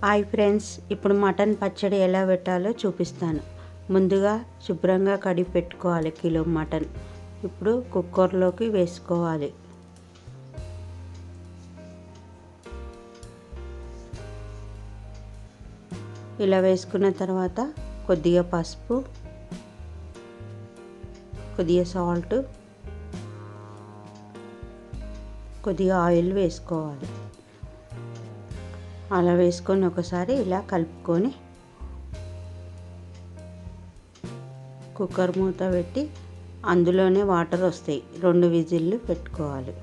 Hi friends, ఇప్పుడు mutton పచ్చడి ఎలా పెట్టాలో చూపిస్తాను. ముందుగా శుభ్రంగా కడిగి పెట్టుకోవాలి కిలో మటన్. ఇప్పుడు కుక్కర్లోకి వేసుకోవాలి. ఇలా వేసుకున్న తర్వాత కొద్దిగా పసుపు, కొద్దిగా సాల్ట్, కొద్దిగా ఆయిల్ వేసుకోవాలి. అలా వేసుకొని ఒకసారి ఇలా కలుపుకొని కుక్కర్ మూత పెట్టి అందులోనే వాటర్ వస్తాయి, 2 విజిల్లు పెట్టుకోవాలి.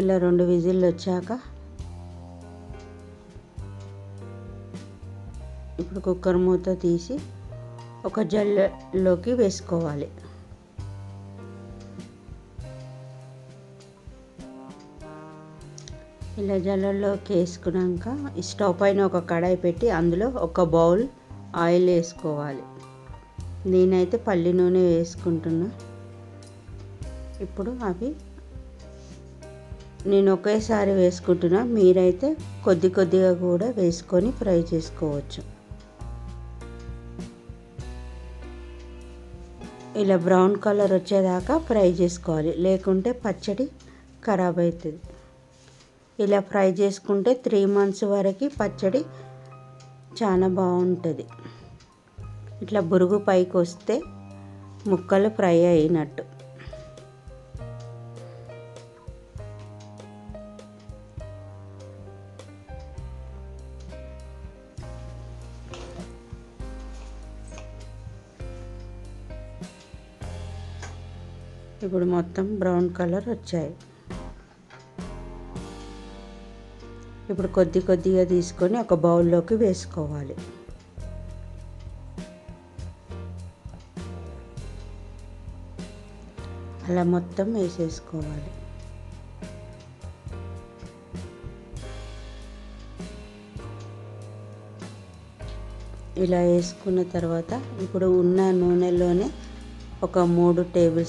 ఇలా 2 విజిల్లు వచ్చాక ఇప్పుడు కుక్కర్ మూత తీసి ఒక జల్లెలోకి వేసుకోవాలి. ఇలా జల్లెల్లోకి వేసుకున్నాక స్టవ్ పైన ఒక కడాయి పెట్టి అందులో ఒక బౌల్ ఆయిల్ వేసుకోవాలి. నేనైతే పల్లి నూనె వేసుకుంటున్నా. ఇప్పుడు అవి నేను ఒకేసారి వేసుకుంటున్నా, మీరైతే కొద్ది కొద్దిగా కూడా వేసుకొని ఫ్రై చేసుకోవచ్చు. ఇలా బ్రౌన్ కలర్ వచ్చేదాకా ఫ్రై చేసుకోవాలి, లేకుంటే పచ్చడి ఖరాబ్ అవుతుంది. ఇలా ఫ్రై చేసుకుంటే 3 months వరకు పచ్చడి చాలా బాగుంటుంది. ఇట్లా బురుగు పైకి వస్తే ముక్కలు ఫ్రై అయినట్టు. ఇప్పుడు మొత్తం బ్రౌన్ కలర్ వచ్చాయి. ఇప్పుడు కొద్ది కొద్దిగా తీసుకొని ఒక బౌల్లోకి వేసుకోవాలి. అలా మొత్తం వేసేసుకోవాలి. ఇలా వేసుకున్న తర్వాత ఇప్పుడు ఉన్న నూనెలోనే ఒక 3 tablespoons